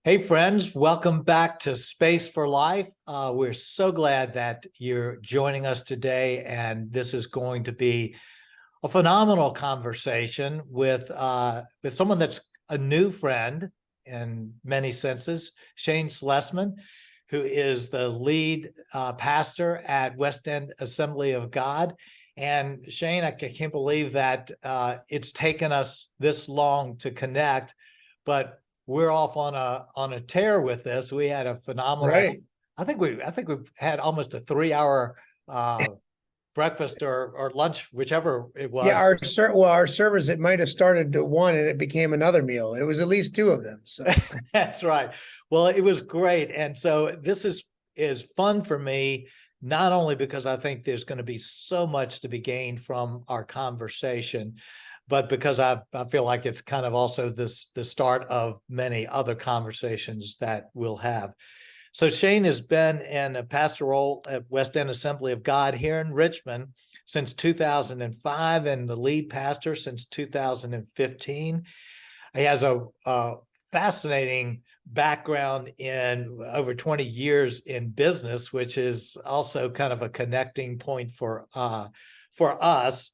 Hey, friends, welcome back to Space for Life. We're so glad that you're joining us today, and this is going to be a phenomenal conversation with someone that's a new friend in many senses, Shane Schlesman, who is the lead pastor at West End Assembly of God. And Shane, I can't believe that it's taken us this long to connect, but we're off on a tear with this. We had a phenomenal. Right. I think we've had almost a 3 hour breakfast or lunch, whichever it was. Yeah, our service, it might have started to one and it became another meal. It was at least two of them. So That's right. Well, it was great. And so this is fun for me, not only because I think there's going to be so much to be gained from our conversation, but because I feel like it's kind of also the start of many other conversations that we'll have. So Shane has been in a pastoral role at West End Assembly of God here in Richmond since 2005 and the lead pastor since 2015. He has a fascinating background in over 20 years in business, which is also kind of a connecting point for us.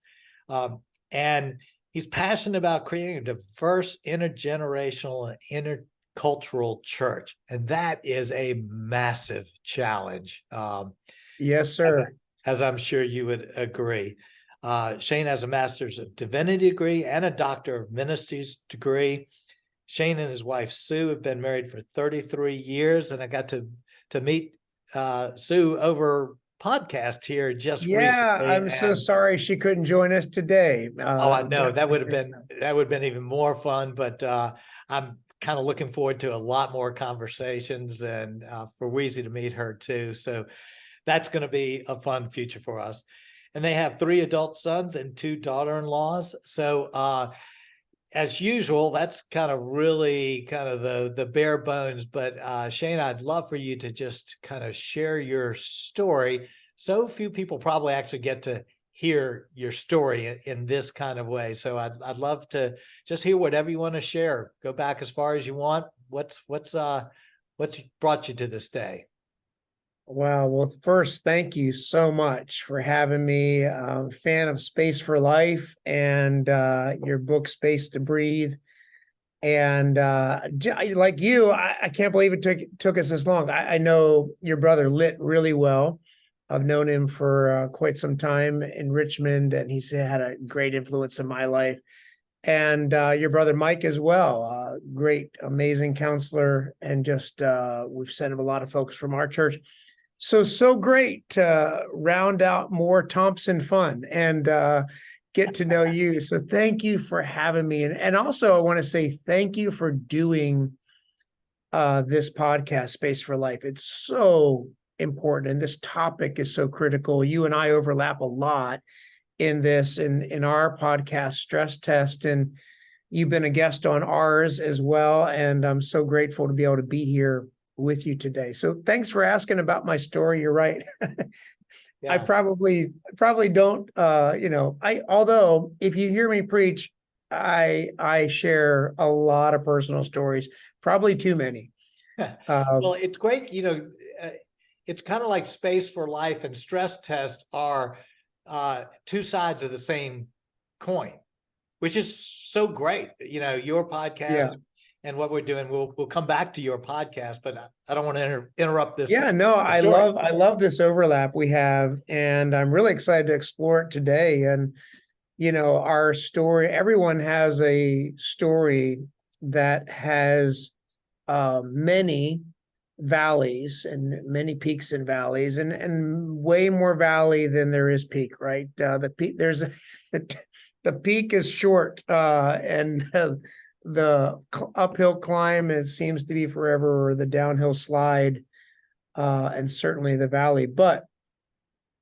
And he's passionate about creating a diverse, intergenerational, and intercultural church. And that is a massive challenge. yes, sir. As I'm sure you would agree. Shane has a master's of divinity degree and a doctor of ministries degree. Shane and his wife, Sue, have been married for 33 years. And I got to meet Sue over podcast here just recently. I'm so sorry she couldn't join us today. I know that would have been even more fun, but I'm kind of looking forward to a lot more conversations and for Weezy to meet her too. So that's going to be a fun future for us. And they have 3 adult sons and 2 daughter-in-laws. So as usual, that's kind of really kind of the bare bones. But Shane, I'd love for you to just kind of share your story. So few people probably actually get to hear your story in this kind of way. So I'd love to just hear whatever you want to share. Go back as far as you want. What's brought you to this day? Wow. Well, first, thank you so much for having me. I'm a fan of Space for Life and your book, Space to Breathe. And like you, I can't believe it took us this long. I know your brother Lit really well. I've known him for quite some time in Richmond, and he's had a great influence in my life. And your brother Mike as well, great, amazing counselor, and just we've sent him a lot of folks from our church. So great to round out more Thompson fun and get to know you. So thank you for having me, and also I want to say thank you for doing this podcast, Space for Life. It's so important, and this topic is so critical. You and I overlap a lot in this in our podcast Stress Test, and you've been a guest on ours as well, and I'm so grateful to be able to be here with you today. So thanks for asking about my story. You're right. Yeah. I probably don't although if you hear me preach, I share a lot of personal stories, probably too many. Well, it's great. It's kind of like Space for Life and Stress Test are 2 sides of the same coin, which is so great. Your podcast and what we're doing. We'll come back to your podcast, but I don't want to interrupt this. Yeah, no, I love this overlap we have, and I'm really excited to explore it today. And our story. Everyone has a story that has many valleys and many peaks and valleys, and way more valley than there is peak, right? The peak the peak is short, and the uphill climb seems to be forever, or the downhill slide, and certainly the valley. But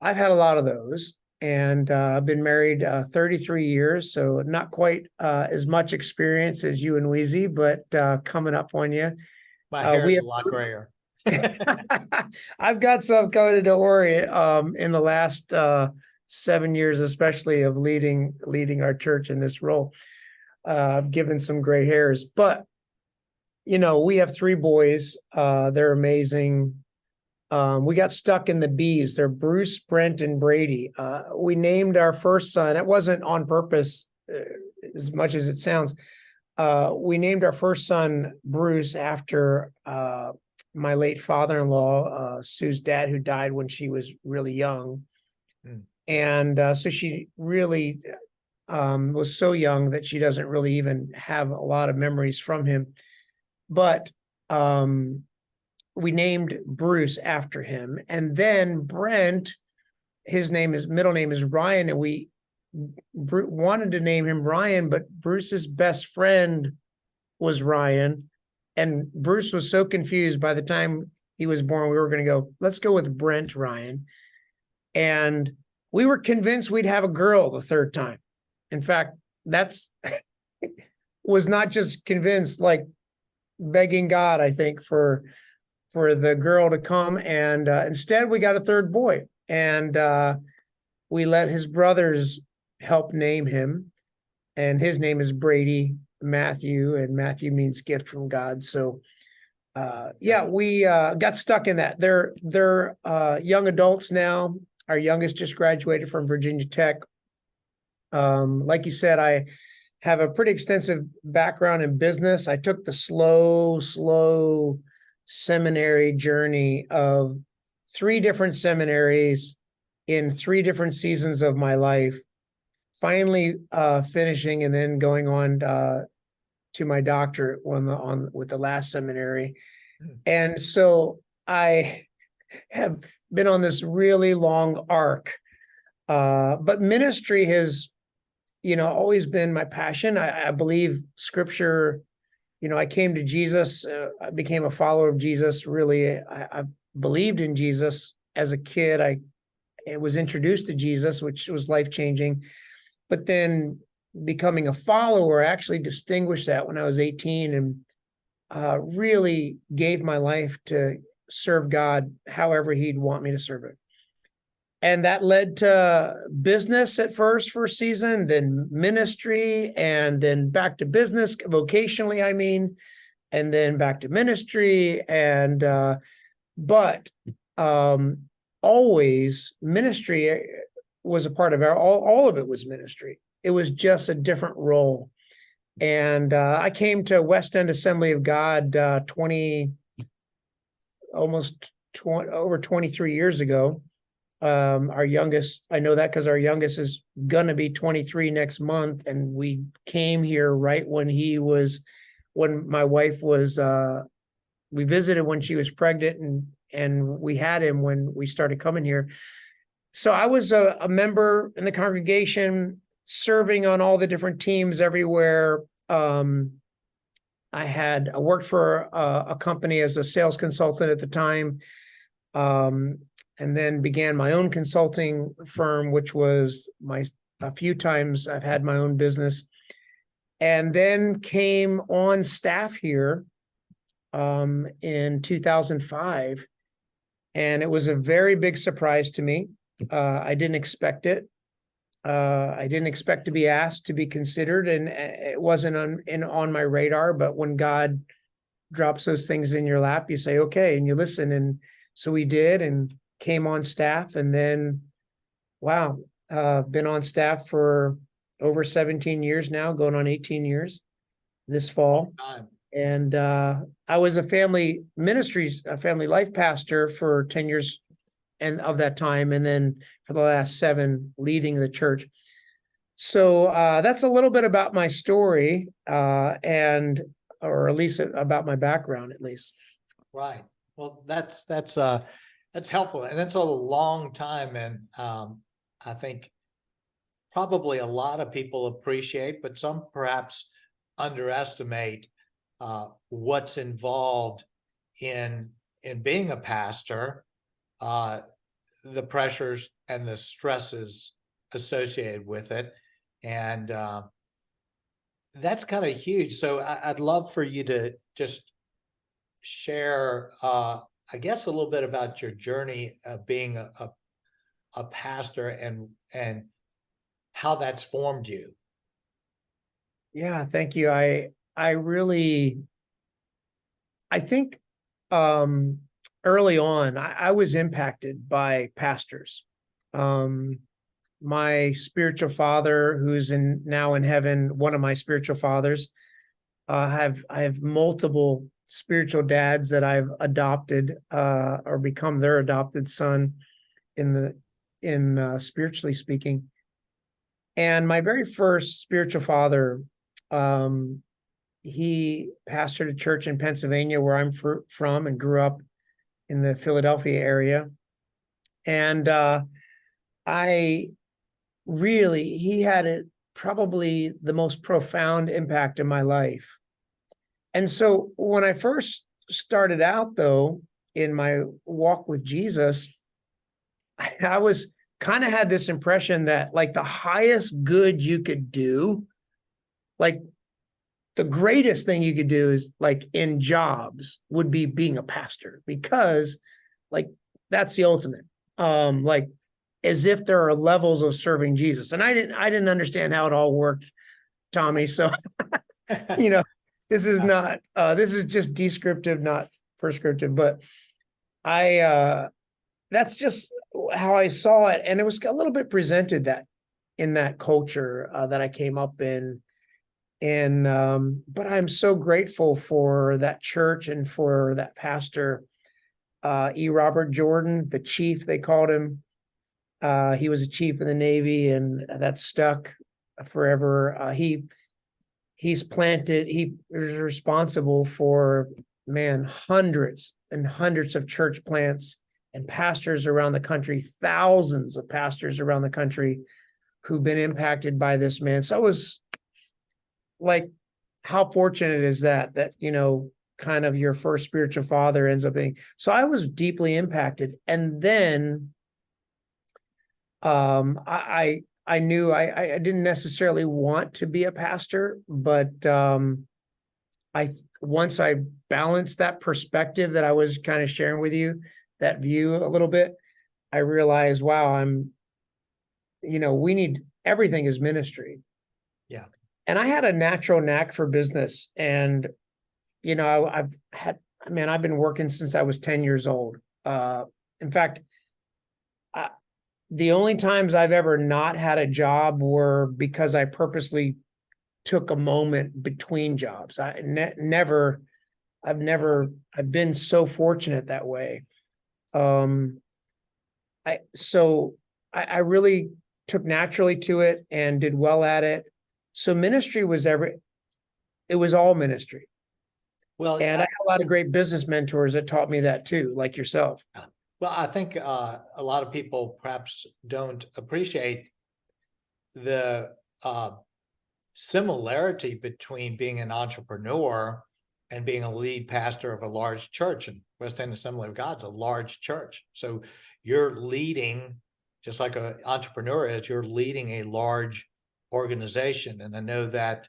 I've had a lot of those, and I've been married 33 years, so not quite as much experience as you and Weezy, but coming up on you. My hair is a lot grayer. I've got some coming into Ori in the last 7 years, especially of leading our church in this role. I've given some gray hairs, but we have three boys. They're amazing. We got stuck in the B's. They're Bruce, Brent, and Brady. We named our first son. It wasn't on purpose, as much as it sounds. We named our first son Bruce after my late father-in-law, Sue's dad, who died when she was really young. Mm. And so she really was so young that she doesn't really even have a lot of memories from him. But we named Bruce after him. And then Brent, middle name is Ryan, and we wanted to name him Ryan, but Bruce's best friend was Ryan. And Bruce was so confused by the time he was born, we were going to go, let's go with Brent Ryan. And we were convinced we'd have a girl the third time. In fact, that's was not just convinced, like begging God, I think, for the girl to come. And instead we got a third boy. And we let his brothers help name him. And his name is Brady Matthew, and Matthew means gift from God. So we got stuck in that. They're young adults now. Our youngest just graduated from Virginia Tech. Like you said, I have a pretty extensive background in business. I took the slow seminary journey of 3 different seminaries in 3 different seasons of my life, finally finishing and then going on to my doctorate with the last seminary. And so I have been on this really long arc, but ministry has always been my passion. I believe scripture. I came to Jesus. I became a follower of Jesus. Really, I believed in Jesus as a kid. I was introduced to Jesus, which was life-changing. But then becoming a follower, I actually distinguished that when I was 18 and really gave my life to serve God however he'd want me to serve it. And that led to business at first for a season, then ministry, and then back to business vocationally, and then back to ministry. And but always ministry was a part of all of it was ministry. It was just a different role. And I came to West End Assembly of God over 23 years ago. Our youngest, I know that because our youngest is gonna be 23 next month, and we came here right when my wife was we visited when she was pregnant, and we had him when we started coming here. So I was a member in the congregation, serving on all the different teams everywhere. I worked for a company as a sales consultant at the time, and then began my own consulting firm, which was a few times I've had my own business, and then came on staff here in 2005. And it was a very big surprise to me. I didn't expect it. I didn't expect to be asked to be considered, and it wasn't on my radar. But when God drops those things in your lap, you say, okay, and you listen. And so we did, and came on staff. And then, wow, been on staff for over 17 years now, going on 18 years this fall. And I was a family life pastor for 10 years and of that time, and then for the last 7 leading the church. So that's a little bit about my story, or at least about my background, at least. Right. Well, that's helpful, and it's a long time, and I think probably a lot of people appreciate, but some perhaps underestimate what's involved in being a pastor, the pressures and the stresses associated with it, and that's kind of huge. So I'd love for you to just share, I guess, a little bit about your journey of being a pastor and how that's formed you. Yeah, thank you. I really I think um, early on, I was impacted by pastors. Um, my spiritual father, who's now in heaven, one of my spiritual fathers, I have multiple spiritual dads that I've adopted or become their adopted son in spiritually speaking. And my very first spiritual father, um, he pastored a church in Pennsylvania where I'm from and grew up in the Philadelphia area. And I really, he had probably the most profound impact in my life. And so when I first started out, though, in my walk with Jesus, I was kind of had this impression that like the highest good you could do, like the greatest thing you could do is like in jobs would be being a pastor, because like that's the ultimate. Like as if there are levels of serving Jesus. And I didn't understand how it all worked, Tommy. So, you know, this is not this is just descriptive, not prescriptive, but I that's just how I saw it. And it was a little bit presented that in that culture that I came up in. And but I'm so grateful for that church and for that pastor, E. Robert Jordan, the chief, they called him. He was a chief in the Navy, and that stuck forever. He was responsible for, man, hundreds and hundreds of church plants and pastors around the country, thousands of pastors around the country who've been impacted by this man. So I was like, how fortunate is that, kind of your first spiritual father ends up being. So I was deeply impacted. And then I knew I didn't necessarily want to be a pastor, but I once I balanced that perspective that I was kind of sharing with you, that view a little bit, I realized, wow, we need, everything is ministry. Yeah. And I had a natural knack for business. And, I've been working since I was 10 years old. In fact, the only times I've ever not had a job were because I purposely took a moment between jobs. I've been so fortunate that way. I really took naturally to it and did well at it. So ministry was it was all ministry. Well, And I had a lot of great business mentors that taught me that too, like yourself. well, I think a lot of people perhaps don't appreciate the similarity between being an entrepreneur and being a lead pastor of a large church. And West End Assembly of God's a large church. So you're leading, just like an entrepreneur is, you're leading a large organization. And I know that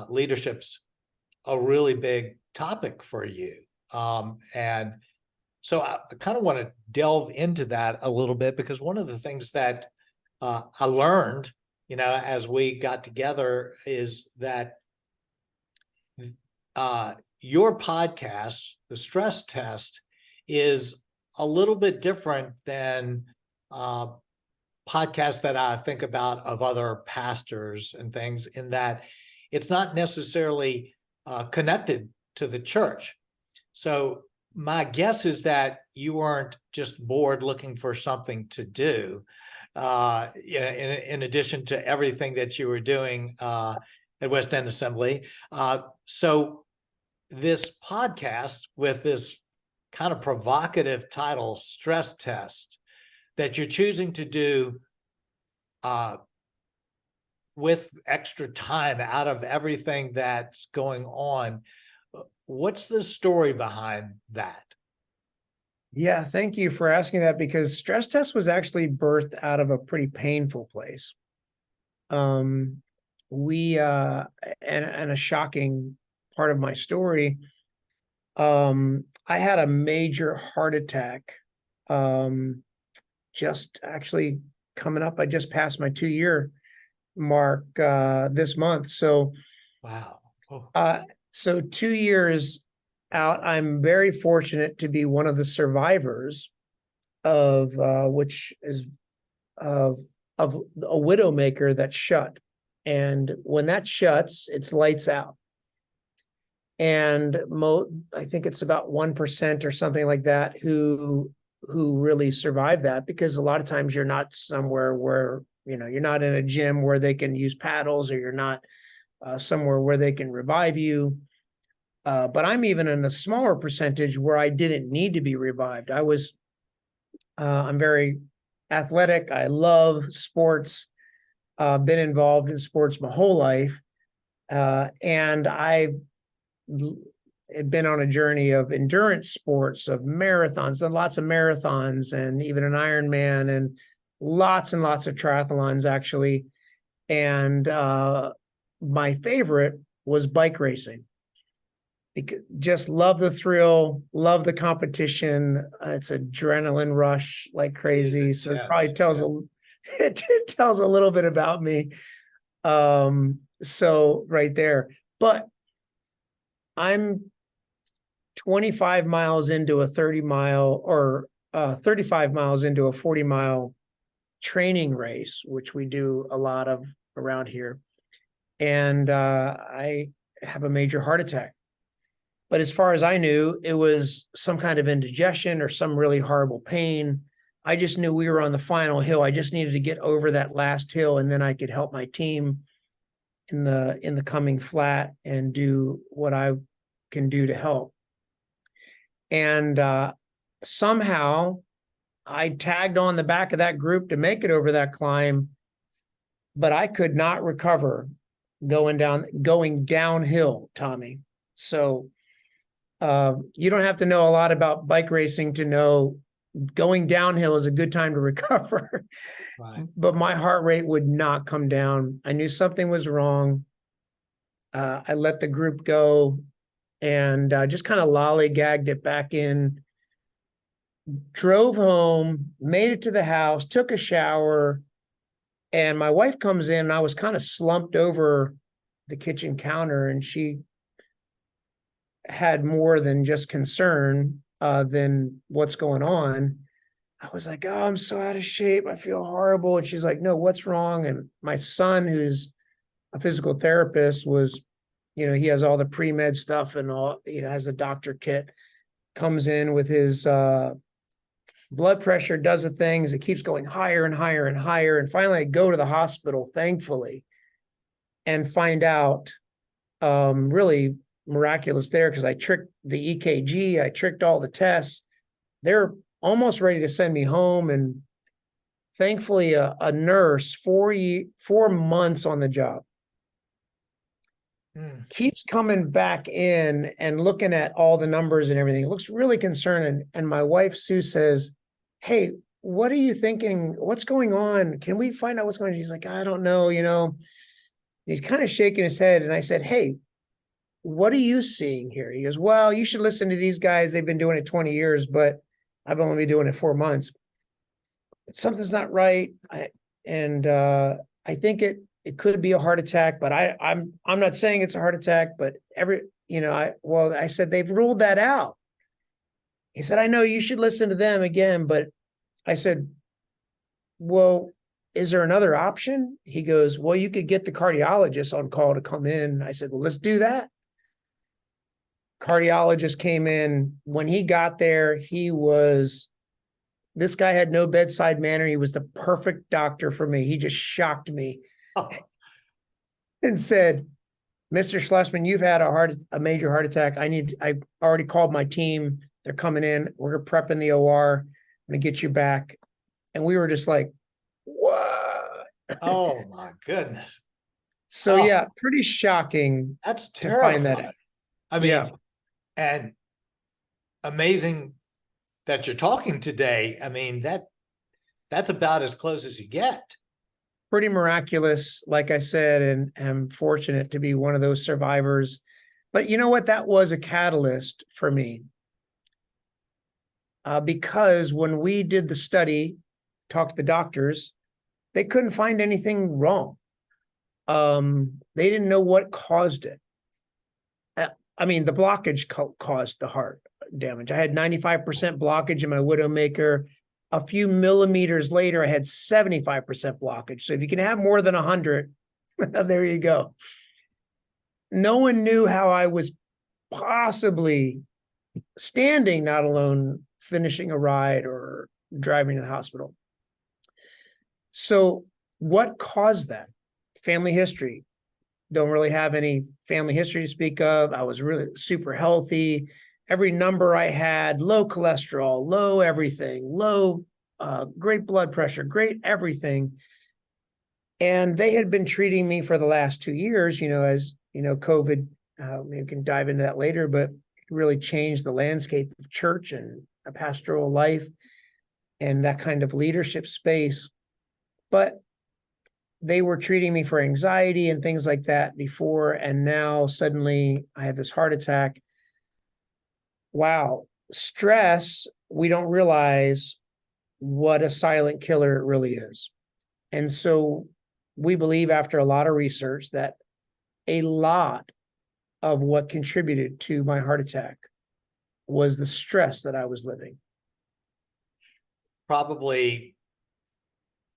leadership's a really big topic for you. And so I kind of want to delve into that a little bit, because one of the things that I learned, as we got together, is that your podcast, The Stress Test, is a little bit different than podcasts that I think about of other pastors and things, in that it's not necessarily connected to the church. So my guess is that you weren't just bored looking for something to do, in addition to everything that you were doing at West End Assembly. So this podcast, with this kind of provocative title, Stress Test, that you're choosing to do with extra time out of everything that's going on, what's the story behind that? Yeah, thank you for asking that, because Stress Test was actually birthed out of a pretty painful place. We and a shocking part of my story. I had a major heart attack. Just actually coming up, I just passed my 2-year mark this month. So Wow. Oh. so 2 years out, I'm very fortunate to be one of the survivors of which is of a widowmaker that shut. And when that shuts, it's lights out. And I think it's about 1% or something like that who really survive that, because a lot of times you're not somewhere where, you're not in a gym where they can use paddles, or you're not somewhere where they can revive you. But I'm even in a smaller percentage where I didn't need to be revived. I'm very athletic. I love sports. Been involved in sports my whole life. And I've been on a journey of endurance sports, of marathons, and lots of marathons, and even an Ironman, and lots of triathlons, actually. And my favorite was bike racing. Just love the thrill, love the competition. It's adrenaline rush like crazy. So it probably tells it tells a little bit about me. So right there. But I'm 25 miles into a 30-mile, or 35 miles into a 40-mile training race, which we do a lot of around here. And I have a major heart attack. But as far as I knew, it was some kind of indigestion or some really horrible pain. I just knew we were on the final hill. I just needed to get over that last hill, and then I could help my team in the coming flat and do what I can do to help. And somehow I tagged on the back of that group to make it over that climb, but I could not recover going downhill, Tommy. So you don't have to know a lot about bike racing to know going downhill is a good time to recover. Right. But my heart rate would not come down. I knew something was wrong. I let the group go and just kind of lollygagged it back in, drove home, made it to the house, took a shower, and my wife comes in, and I was kind of slumped over the kitchen counter, and she had more than just concern than what's going on. I was like, oh, I'm so out of shape. I feel horrible. And she's like, no, what's wrong? And my son, who's a physical therapist, was, he has all the pre-med stuff and all, has a doctor kit, comes in with his blood pressure, does the things. It keeps going higher and higher and higher. And finally I go to the hospital, thankfully, and find out really miraculous there, because I tricked the EKG, I tricked all the tests. They're almost ready to send me home, and thankfully a nurse, 4 months on the job, keeps coming back in and looking at all the numbers and everything. It looks really concerned. And my wife Sue says, hey, what are you thinking? What's going on? Can we find out what's going on? She's like, I don't know, He's kind of shaking his head. And I said, hey, what are you seeing here? He goes, well, you should listen to these guys. They've been doing it 20 years, but I've only been doing it 4 months. Something's not right. I think it could be a heart attack, but I'm not saying it's a heart attack, but I said, they've ruled that out. He said, I know, you should listen to them again. But I said, well, is there another option? He goes, well, you could get the cardiologist on call to come in. I said, well, let's do that. Cardiologist came in. When he got there, this guy had no bedside manner. He was the perfect doctor for me. He just shocked me and said, Mr. Schlesman, you've had a major heart attack. I already called my team. They're coming in. We're prepping the OR. I'm going to get you back. And we were just like, what? Oh my goodness. So yeah, pretty shocking. That's to find that out. I mean, and amazing that you're talking today. I mean, that's about as close as you get. Pretty miraculous, like I said, and I'm fortunate to be one of those survivors. But you know what? That was a catalyst for me. Because when we did the study, talked to the doctors, they couldn't find anything wrong. They didn't know what caused it. I mean, the blockage caused the heart damage. I had 95% blockage in my Widowmaker. A few millimeters later, I had 75% blockage. So if you can have more than 100, there you go. No one knew how I was possibly standing, not alone finishing a ride or driving to the hospital. So what caused that? Family history. Don't really have any family history to speak of. I was really super healthy. Every number I had, low cholesterol, low everything, low, great blood pressure, great everything. And they had been treating me for the last 2 years, as COVID, we can dive into that later, but it really changed the landscape of church and a pastoral life and that kind of leadership space. But they were treating me for anxiety and things like that before, and now suddenly I have this heart attack. Wow. Stress, we don't realize what a silent killer it really is. And so we believe, after a lot of research, that a lot of what contributed to my heart attack was the stress that I was living. Probably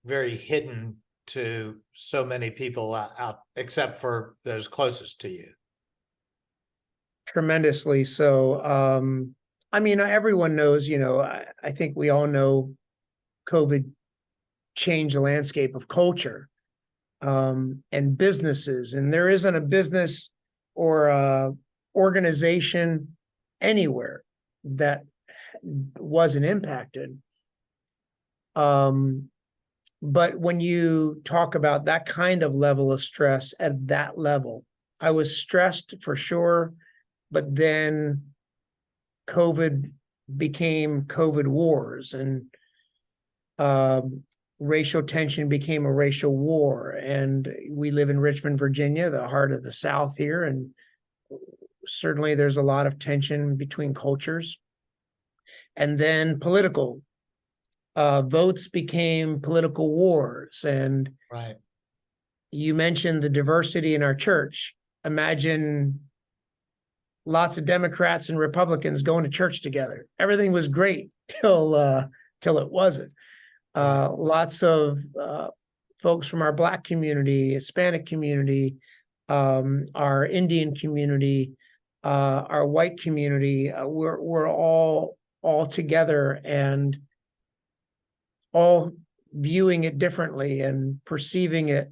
very hidden to so many people out, except for those closest to you. Tremendously so. I mean, everyone knows, I think we all know COVID changed the landscape of culture, and businesses. And there isn't a business or a organization anywhere that wasn't impacted. But when you talk about that kind of level of stress at that level, I was stressed for sure, but then COVID became COVID wars, and racial tension became a racial war. And we live in Richmond, Virginia, the heart of the South here, and certainly there's a lot of tension between cultures. And then political votes became political wars. And Right. you mentioned the diversity in our church. Imagine lots of Democrats and Republicans going to church together. Everything was great till it wasn't. Lots of folks from our Black community, Hispanic community, our Indian community, our white community. We're all together and all viewing it differently and perceiving it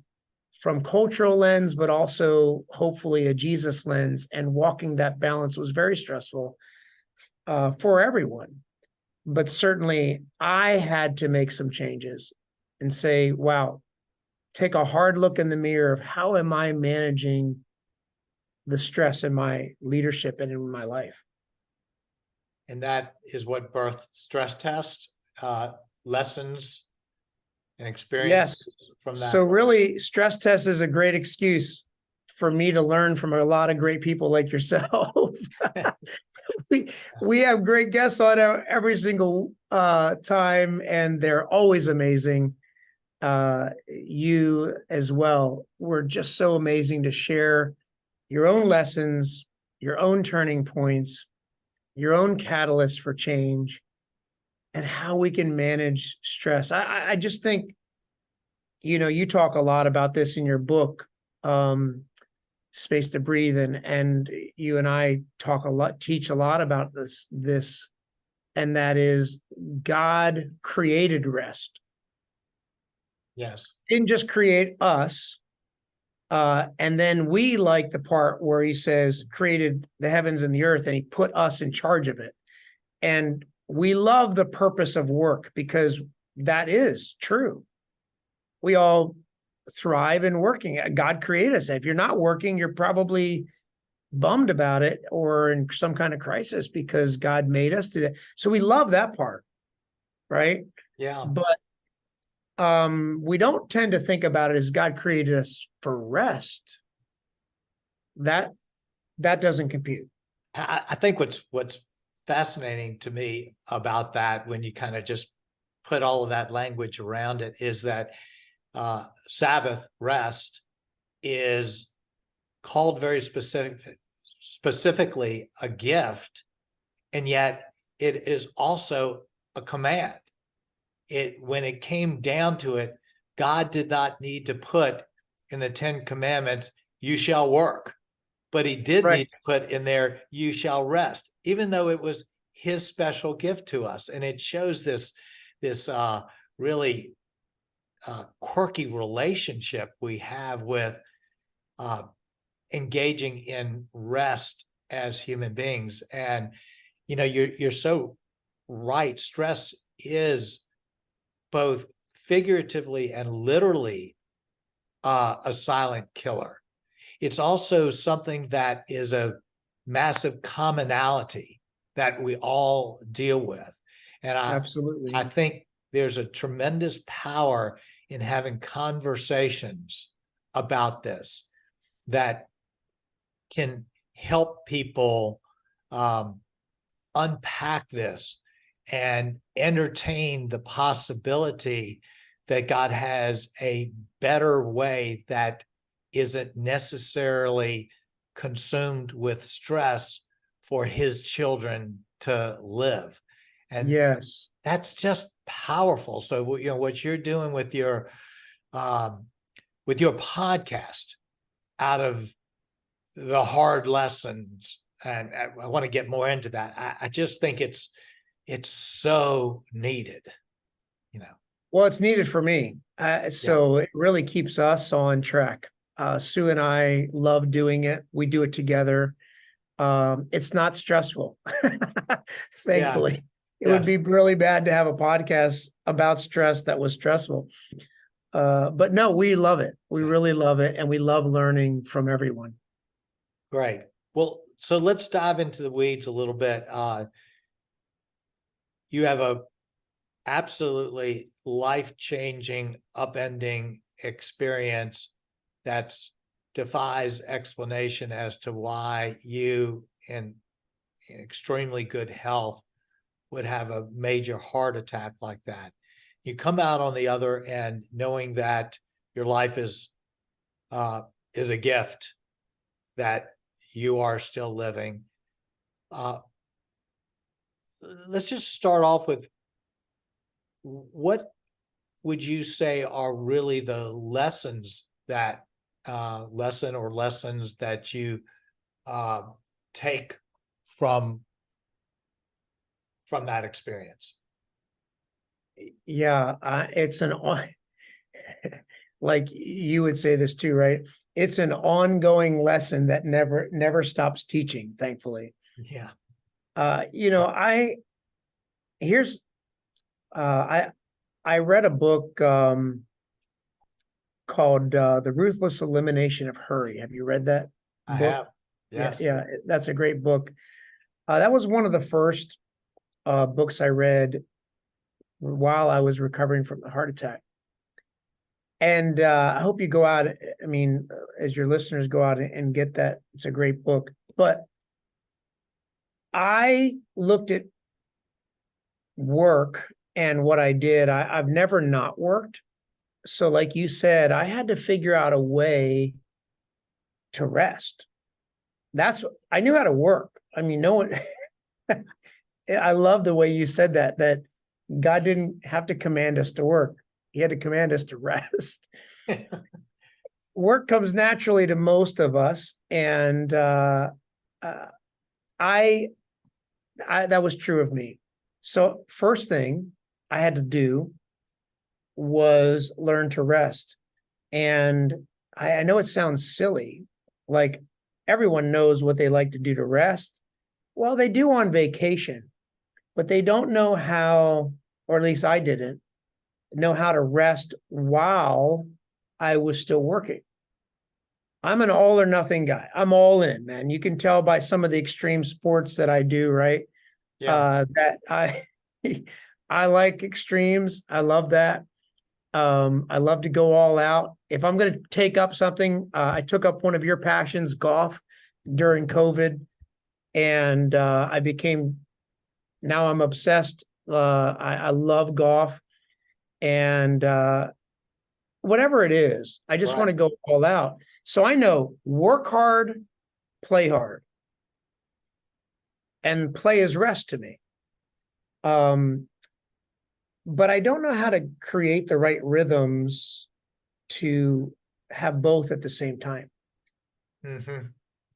from cultural lens, but also hopefully a Jesus lens. And walking that balance was very stressful for everyone. But certainly I had to make some changes and say, wow, take a hard look in the mirror of how am I managing the stress in my leadership and in my life. And that is what birth stress test, lessons and experiences from that. So really, stress test is a great excuse for me to learn from a lot of great people like yourself. we have great guests on every single time, and they're always amazing. You as well were just so amazing to share your own lessons, your own turning points, your own catalysts for change, and how we can manage stress. I just think, you talk a lot about this in your book, Space to Breathe, and you and I teach a lot about this, and that is God created rest. Yes. He didn't just create us. And then we like the part where he says created the heavens and the earth, and he put us in charge of it. And we love the purpose of work because that is true. We all thrive in working. God created us. If you're not working, you're probably bummed about it or in some kind of crisis because God made us do that. So we love that part, right? Yeah. But we don't tend to think about it as God created us for rest. That doesn't compute. I think what's fascinating to me about that, when you kind of just put all of that language around it, is that Sabbath rest is called very specifically a gift, and yet it is also a command. When it came down to it, God did not need to put in the 10 Commandments, you shall work, but he did Right. need to put in there, you shall rest, even though it was his special gift to us. And it shows this really quirky relationship we have with engaging in rest as human beings. And you're so right. Stress is both figuratively and literally a silent killer. It's also something that is a massive commonality that we all deal with. And Absolutely. I think there's a tremendous power in having conversations about this that can help people unpack this and entertain the possibility that God has a better way that isn't necessarily consumed with stress for his children to live. And yes, that's just powerful. So, what you're doing with your podcast, out of the hard lessons, and I want to get more into that. I just think it's so needed, well, it's needed for me. So it really keeps us on track. Sue and I love doing it. We do it together. It's not stressful, thankfully. It would be really bad to have a podcast about stress that was stressful. But no, we love it. We really love it. And we love learning from everyone. Great. Well, so let's dive into the weeds a little bit. You have a absolutely life-changing, upending experience that's defies explanation as to why you, in extremely good health, would have a major heart attack like that. You come out on the other end knowing that your life is a gift, that you are still living. Let's just start off with, what would you say are really the lessons that lessons that you take from that experience? Yeah, it's like you would say this too, right? It's an ongoing lesson that never stops teaching, thankfully. Yeah. I here's I read a book called The Ruthless Elimination of Hurry. Have you read that I book? have. Yes. Yeah, that's a great book. That was one of the first books I read while I was recovering from the heart attack. And I hope you go out, I mean, as your listeners go out and get that. It's a great book. But I looked at work and what I did. I've never not worked. So like you said, I had to figure out a way to rest. I knew how to work. I mean, no one, I love the way you said that God didn't have to command us to work. He had to command us to rest. Work comes naturally to most of us. And I that was true of me. So first thing I had to do was learn to rest. And I know it sounds silly, like everyone knows what they like to do to rest. Well, they do on vacation, but they don't know how, or at least I didn't know how to rest while I was still working. I'm an all or nothing guy. I'm all in, man. You can tell by some of the extreme sports that I do, right? Yeah. That I like extremes. I love that. I love to go all out. If I'm going to take up something, I took up one of your passions, golf, during COVID, and now I'm obsessed. I love golf, and whatever it is, I just want to go all out. So I know, work hard, play hard. and play is rest to me. But I don't know how to create the right rhythms to have both at the same time. Mm-hmm.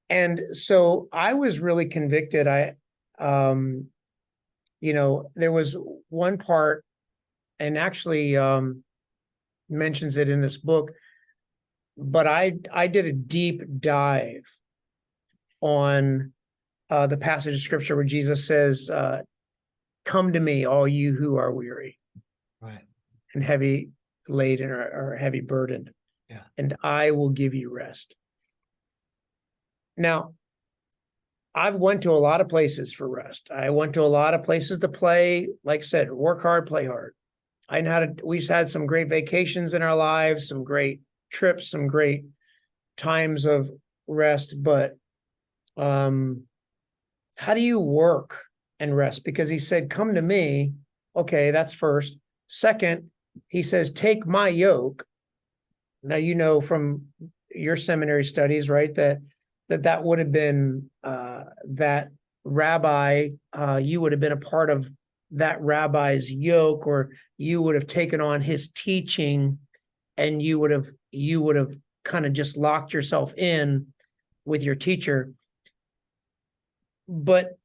And so I was really convicted. There was one part, and actually mentions it in this book, but I did a deep dive on the passage of scripture where Jesus says, come to me, all you who are weary Right. and heavy laden or heavy burdened, Yeah. and I will give you rest. Now, I've went to a lot of places for rest. I went to a lot of places to play, like I said, work hard, play hard. We've had some great vacations in our lives, some great trips, some great times of rest, but how do you work and rest? Because he said, come to me. Okay, that's first. Second, he says, take my yoke. Now, you know from your seminary studies, right, that would have been that rabbi, you would have been a part of that rabbi's yoke, or you would have taken on his teaching, and you would have kind of just locked yourself in with your teacher. But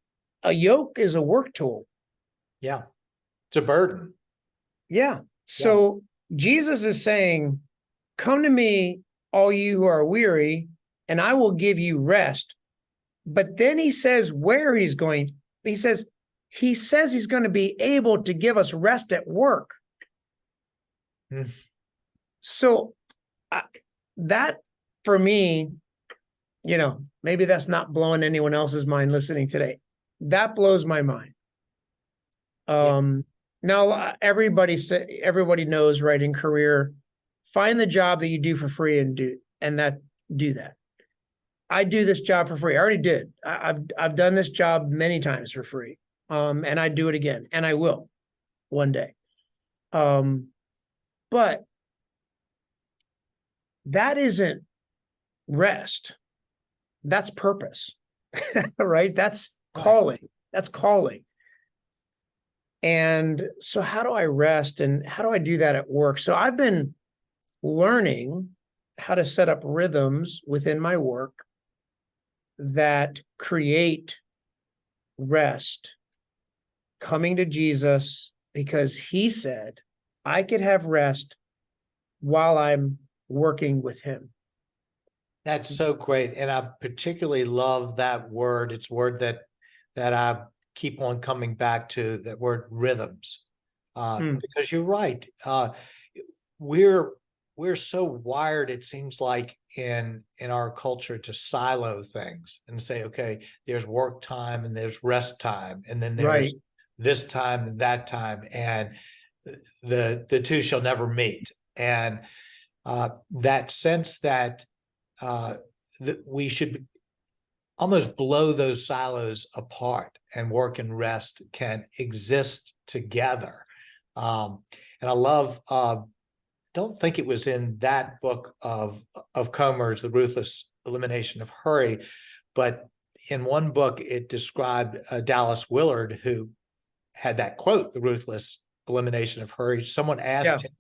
a yoke is a work tool. Yeah. It's a burden. Yeah. So Jesus is saying, come to me, all you who are weary, and I will give you rest. But then he says where he's going. He says he's going to be able to give us rest at work. Mm. So that for me, maybe that's not blowing anyone else's mind listening today. That blows my mind. Now everybody knows, right, in career, find the job that you do for free and do that. I do this job for free. I already did. I've done this job many times for free. And I do it again, and I will one day. But that isn't rest. That's purpose, right? That's calling. That's calling. And so how do I rest, and how do I do that at work? So I've been learning how to set up rhythms within my work that create rest, coming to Jesus, because he said I could have rest while I'm working with him. That's so great. And I particularly love that word. It's a word that I keep on coming back to, that word rhythms. Because you're right. We're so wired, it seems like, in our culture, to silo things and say, okay, there's work time and there's rest time, and then there's this time and that time, and the two shall never meet. And that sense that that we should almost blow those silos apart, and work and rest can exist together. And I love, don't think it was in that book of Comer's, The Ruthless Elimination of Hurry, but in one book it described Dallas Willard, who had that quote, The Ruthless Elimination of Hurry. Someone asked him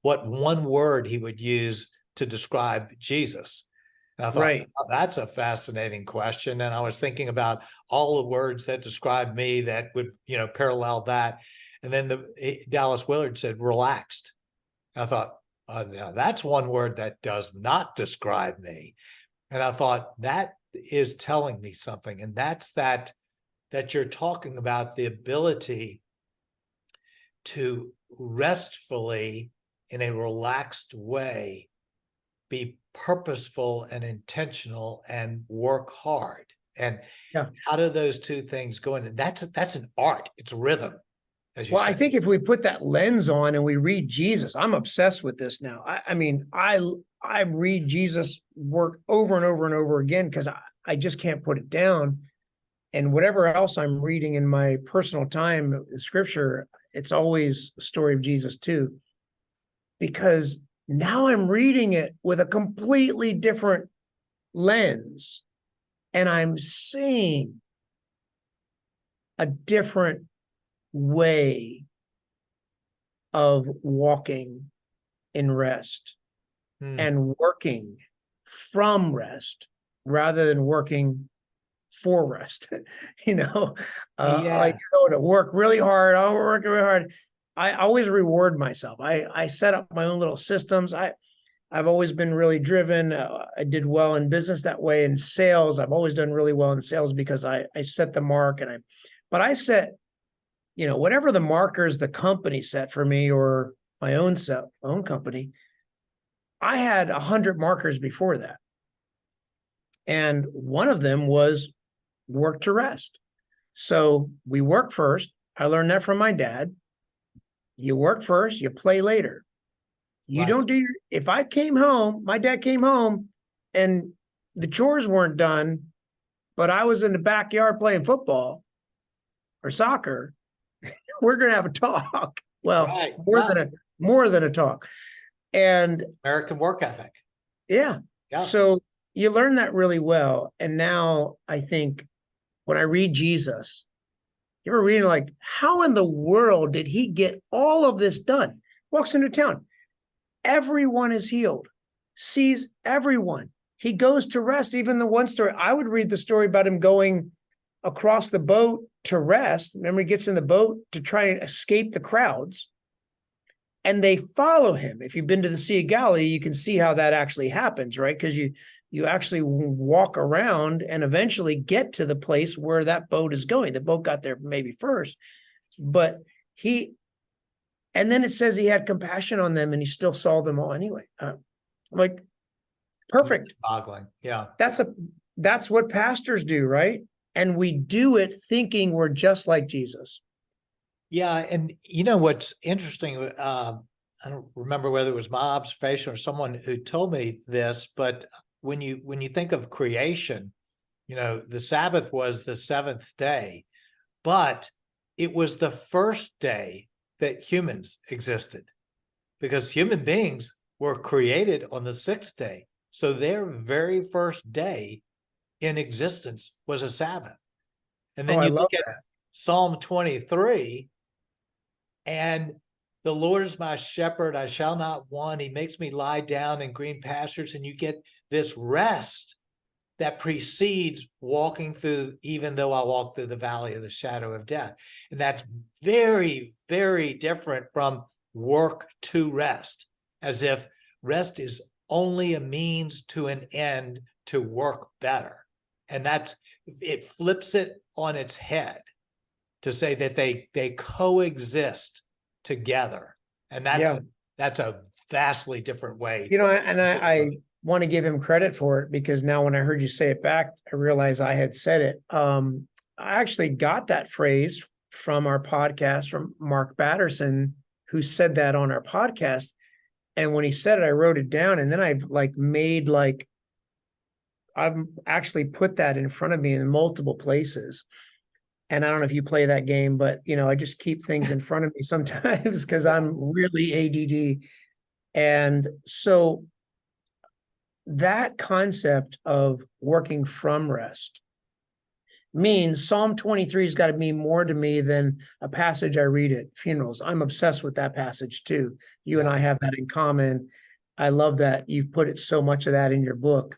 what one word he would use to describe Jesus. And I thought, oh, that's a fascinating question. And I was thinking about all the words that describe me that would, parallel that. And then Dallas Willard said, relaxed. And I thought, now that's one word that does not describe me. And I thought, that is telling me something. And that's that you're talking about the ability to restfully, in a relaxed way, be purposeful and intentional and work hard. And how do those two things go in? That's an art. It's rhythm, as you say. I think if we put that lens on and we read Jesus, I'm obsessed with this now. I mean, I read Jesus' work over and over and over again, because I just can't put it down. And whatever else I'm reading in my personal time in scripture, it's always the story of Jesus too, because now I'm reading it with a completely different lens, and I'm seeing a different way of walking in rest and working from rest rather than working for rest. I like Yeah. to go to work really hard. I'm working really hard. I always reward myself. I set up my own little systems. I've always been really driven. I did well in business that way. In sales, I've always done really well in sales because I set the mark, but I set, whatever the markers the company set for me or my own company. I had 100 markers before that. And one of them was work to rest. So we work first. I learned that from my dad. You work first, you play later. You Right. don't do if I came home, my dad came home and the chores weren't done, but I was in the backyard playing football or soccer, we're going to have a talk. Well, Right. more than a talk. And American work ethic. yeah, Yeah. so you learn that really well. And now I think when I read Jesus, you ever reading like, how in the world did he get all of this done? Walks into town. Everyone is healed, sees everyone. He goes to rest. Even the one story, I would read the story about him going across the boat to rest. Remember, he gets in the boat to try and escape the crowds. And they follow him. If you've been to the Sea of Galilee, you can see how that actually happens, right? Because you actually walk around and eventually get to the place where that boat is going. The boat got there maybe first, but and then it says he had compassion on them and he still saw them all anyway. Like, perfect. Boggling. Yeah. That's what pastors do, right? And we do it thinking we're just like Jesus. Yeah. And you know what's interesting? I don't remember whether it was my observation or someone who told me this, but when you think of creation, the Sabbath was the seventh day, but it was the first day that humans existed, because human beings were created on the sixth day. So their very first day in existence was a Sabbath. And then I you love look at that. Psalm 23, and the Lord is my shepherd, I shall not want. He makes me lie down in green pastures. And you get this rest that precedes walking through, even though I walk through the valley of the shadow of death. And that's very, very different from work to rest, as if rest is only a means to an end to work better. And it flips it on its head to say that they coexist together. And that's a vastly different way. I want to give him credit for it, because now when I heard you say it back, I realized I had said it. I actually got that phrase from our podcast from Mark Batterson, who said that on our podcast. And when he said it, I wrote it down, and then I've actually put that in front of me in multiple places. And I don't know if you play that game, but I just keep things in front of me sometimes because I'm really ADD. And so that concept of working from rest means Psalm 23 has got to mean more to me than a passage I read at funerals. I'm obsessed with that passage too. You and I have that in common. I love that you've put it so much of that in your book,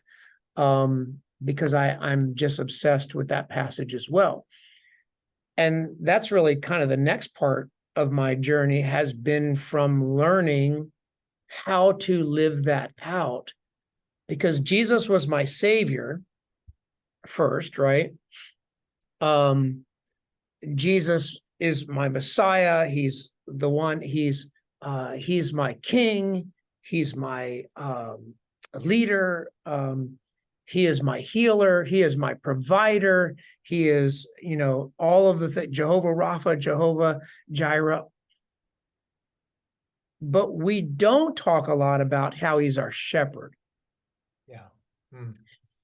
because I'm just obsessed with that passage as well. And that's really kind of the next part of my journey, has been from learning how to live that out, because Jesus was my savior first, right? Jesus is my Messiah. He's the one. He's my king. He's my leader. He is my healer. He is my provider. He is, all of the things, Jehovah Rapha, Jehovah Jireh. But we don't talk a lot about how he's our shepherd. Yeah.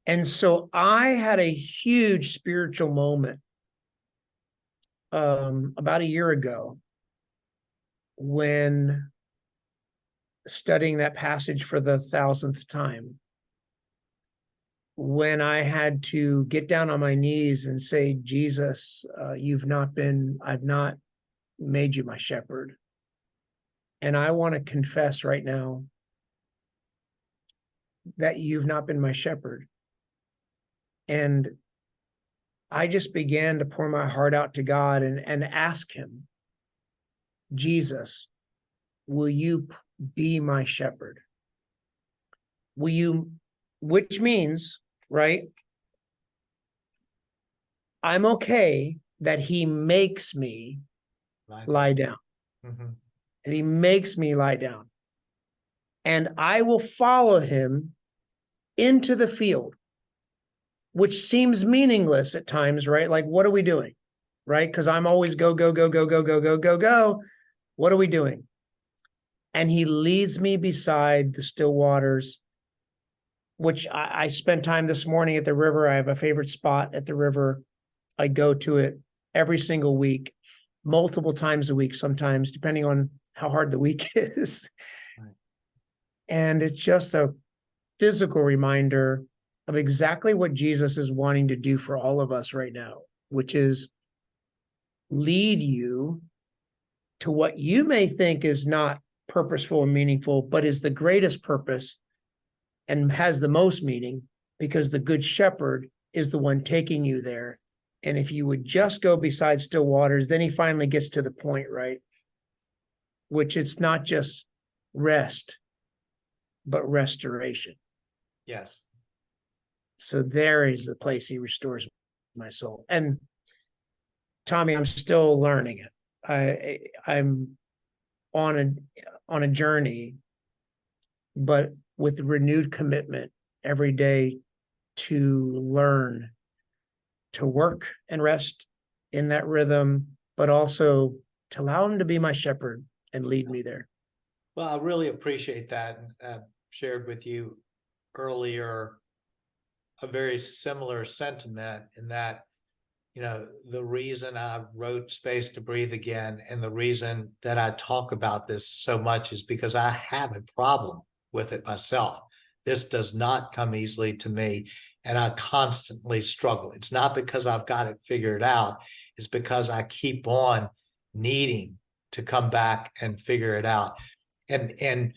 And so I had a huge spiritual moment about a year ago when studying that passage for the 1000th time. when I had to get down on my knees and say, Jesus, I've not made you my shepherd. And I want to confess right now that you've not been my shepherd. And I just began to pour my heart out to God and ask him, Jesus, will you be my shepherd? Will you, which means, right? I'm okay that he makes me lie down. Mm-hmm. And he makes me lie down. And I will follow him into the field, which seems meaningless at times, right? Like, what are we doing? Right? Because I'm always go, go, go, go, go, go, go, go, go. What are we doing? And he leads me beside the still waters, which I spent time this morning at the river. I have a favorite spot at the river. I go to it every single week, multiple times a week, sometimes, depending on how hard the week is. Right. And it's just a physical reminder of exactly what Jesus is wanting to do for all of us right now, which is lead you to what you may think is not purposeful and meaningful, but is the greatest purpose and has the most meaning, because the good shepherd is the one taking you there. And if you would just go beside still waters, then he finally gets to the point, right? Which it's not just rest, but restoration. Yes. So there is the place he restores my soul. And Tommy, I'm still learning it. I'm on a journey, but with renewed commitment every day to learn to work and rest in that rhythm, but also to allow him to be my shepherd and lead me there. Well, I really appreciate that. Shared with you earlier a very similar sentiment in that, the reason I wrote Space to Breathe Again and the reason that I talk about this so much is because I have a problem with it myself. This does not come easily to me, and I constantly struggle. It's not because I've got it figured out. It's because I keep on needing to come back and figure it out. And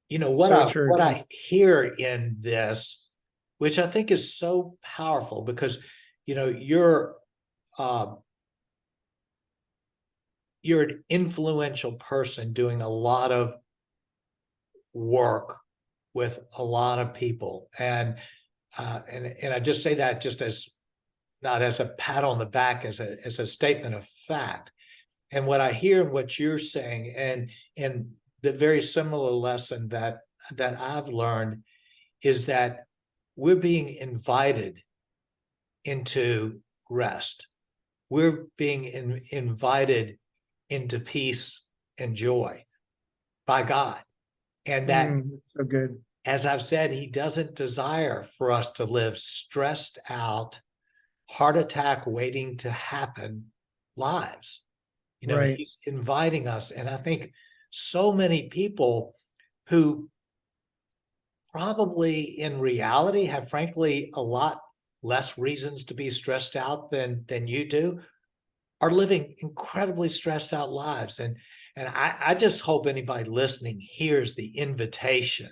what So true. what I hear in this, which I think is so powerful, because you're an influential person doing a lot of work with a lot of people, and I just say that just as not as a pat on the back, as a statement of fact. And what I hear and what you're saying, and the very similar lesson that I've learned, is that we're being invited into rest. We're being invited into peace and joy by God. And that, so good. as I've said, he doesn't desire for us to live stressed out, heart attack waiting to happen lives. Right. He's inviting us. And I think so many people who probably in reality have frankly a lot less reasons to be stressed out than you do are living incredibly stressed out lives. And I just hope anybody listening hears the invitation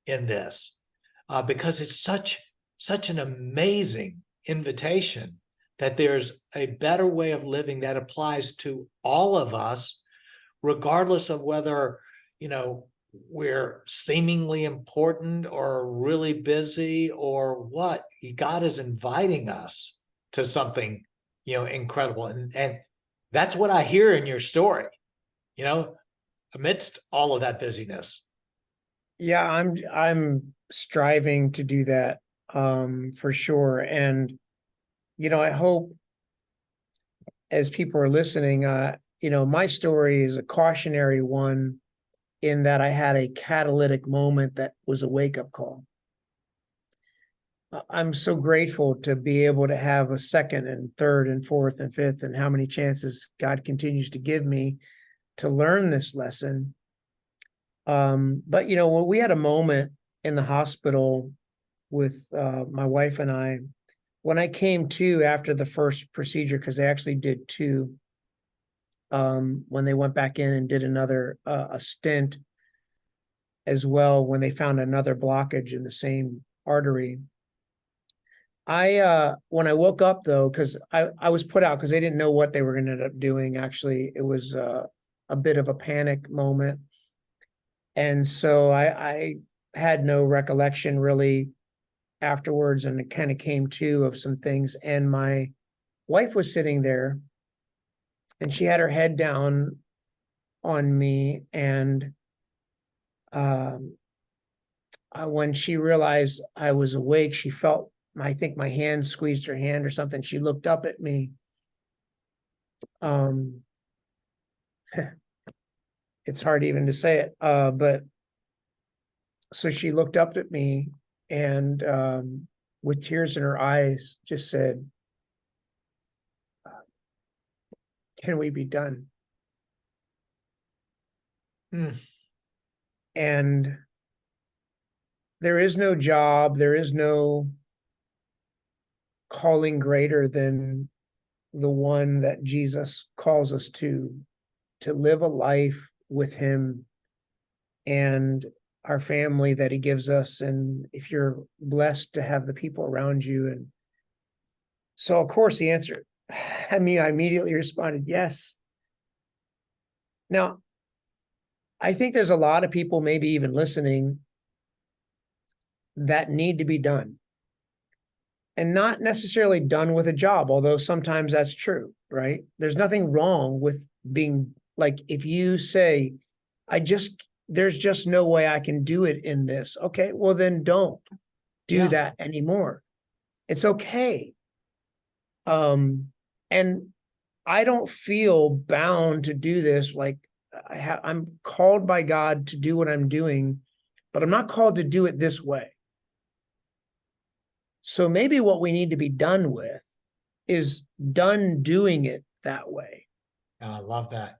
in this, because it's such an amazing invitation that there's a better way of living that applies to all of us, regardless of whether, we're seemingly important or really busy or what. God is inviting us to something, incredible. And that's what I hear in your story, amidst all of that busyness. Yeah, I'm striving to do that, for sure. And I hope as people are listening, my story is a cautionary one in that I had a catalytic moment that was a wake-up call. I'm so grateful to be able to have a second and third and fourth and fifth and how many chances God continues to give me to learn this lesson. But when we had a moment in the hospital with my wife and I. When I came to after the first procedure, because they actually did two, when they went back in and did another a stent as well, when they found another blockage in the same artery. When I woke up though, because I was put out because they didn't know what they were going to end up doing. Actually, it was a bit of a panic moment. And so I had no recollection really afterwards, and it kind of came to of some things. And my wife was sitting there and she had her head down on me. And when she realized I was awake, she felt, I think my hand squeezed her hand or something. She looked up at me. It's hard even to say it, but so she looked up at me and with tears in her eyes just said, "Can we be done?" And there is no job, there is no calling greater than the one that Jesus calls us to live a life with him and our family that he gives us. And if you're blessed to have the people around you. And so, of course, the answer, I immediately responded, yes. Now, I think there's a lot of people maybe even listening that need to be done, and not necessarily done with a job, although sometimes that's true, right? There's nothing wrong with being like, if you say, there's just no way I can do it in this. Okay, well then don't do that anymore. It's okay. And I don't feel bound to do this. Like I'm called by God to do what I'm doing, but I'm not called to do it this way. So maybe what we need to be done with is done doing it that way. And I love that.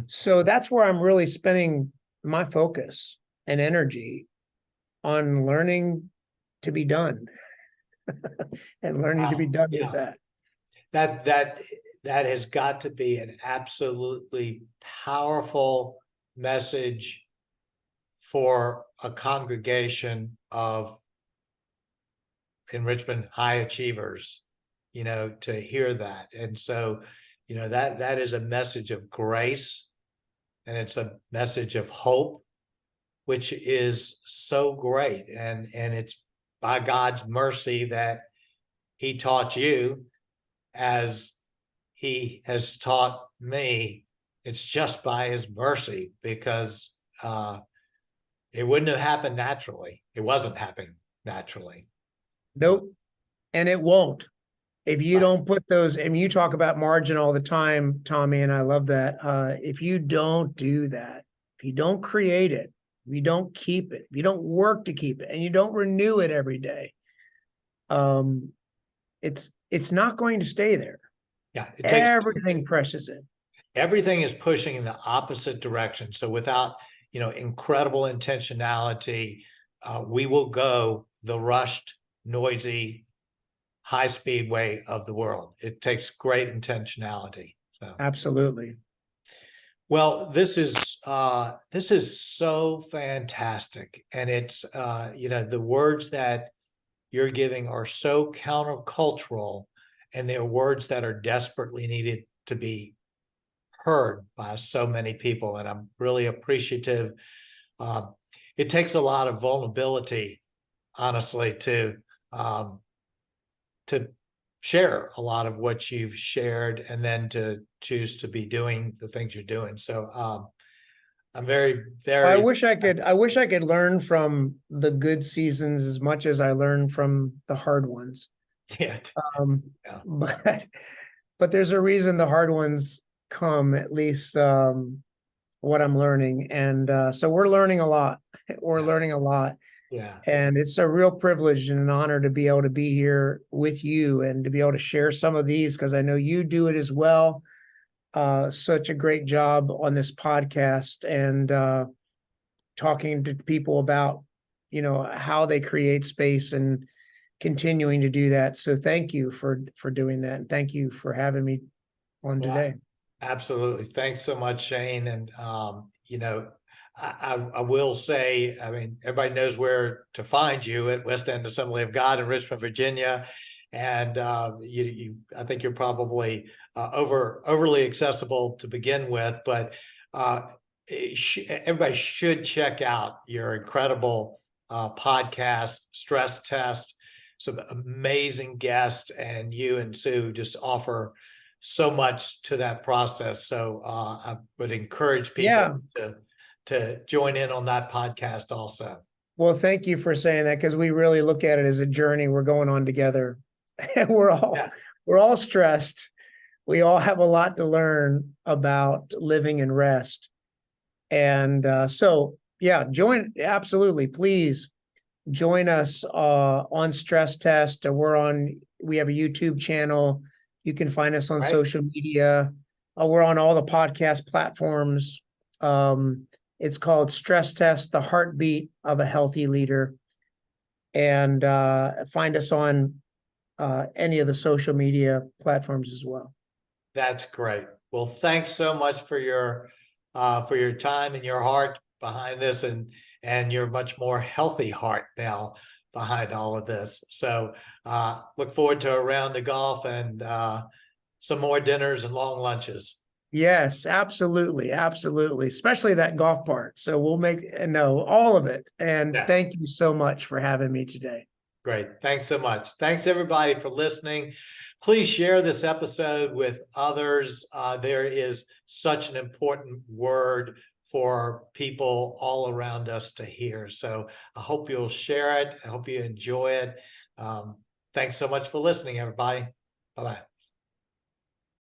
So that's where I'm really spending my focus and energy, on learning to be done and learning to be done with that. That has got to be an absolutely powerful message for a congregation of enrichment high achievers, to hear that. And so, that is a message of grace, and it's a message of hope, which is so great. And it's by God's mercy that he taught you as he has taught me. It's just by his mercy, because it wouldn't have happened naturally. It wasn't happening naturally. Nope. And it won't. If you don't put those, and you talk about margin all the time, Tommy, and I love that. If you don't do that, if you don't create it, if you don't keep it, if you don't work to keep it, and you don't renew it every day, it's not going to stay there. Yeah. Everything presses in. Everything is pushing in the opposite direction. So without, incredible intentionality, we will go the rushed, noisy, high-speed way of the world. It takes great intentionality. So absolutely. Well, this is so fantastic, and it's the words that you're giving are so countercultural, and they're words that are desperately needed to be heard by so many people, and I'm really appreciative. It takes a lot of vulnerability, honestly, to share a lot of what you've shared, and then to choose to be doing the things you're doing. So I'm very, very. I wish I could learn from the good seasons as much as I learn from the hard ones. Yeah. But there's a reason the hard ones come, at least what I'm learning. And so we're learning a lot. We're learning a lot. Yeah. And it's a real privilege and an honor to be able to be here with you and to be able to share some of these, because I know you do it as well. Such a great job on this podcast, and talking to people about, how they create space and continuing to do that. So thank you for doing that. And thank you for having me on Well, today. absolutely. Thanks so much, Shane. And, I will say, I mean, everybody knows where to find you at West End Assembly of God in Richmond, Virginia. And I think you're probably overly accessible to begin with, but everybody should check out your incredible podcast, Stress Test. Some amazing guests, and you and Sue just offer so much to that process. So I would encourage people to join in on that podcast also. Well, thank you for saying that, because we really look at it as a journey we're going on together. We're all stressed. We all have a lot to learn about living and rest. And absolutely, please join us on Stress Test. We have a YouTube channel. You can find us on social media. We're on all the podcast platforms. It's called Stress Test, the Heartbeat of a Healthy Leader. And find us on any of the social media platforms as well. That's great. Well, thanks so much for your time and your heart behind this, and your much more healthy heart now behind all of this. So look forward to a round of golf and some more dinners and long lunches. Yes, absolutely. Absolutely. Especially that golf part. So we'll all of it. And thank you so much for having me today. Great. Thanks so much. Thanks everybody for listening. Please share this episode with others. There is such an important word for people all around us to hear. So I hope you'll share it. I hope you enjoy it. Thanks so much for listening, everybody. Bye-bye.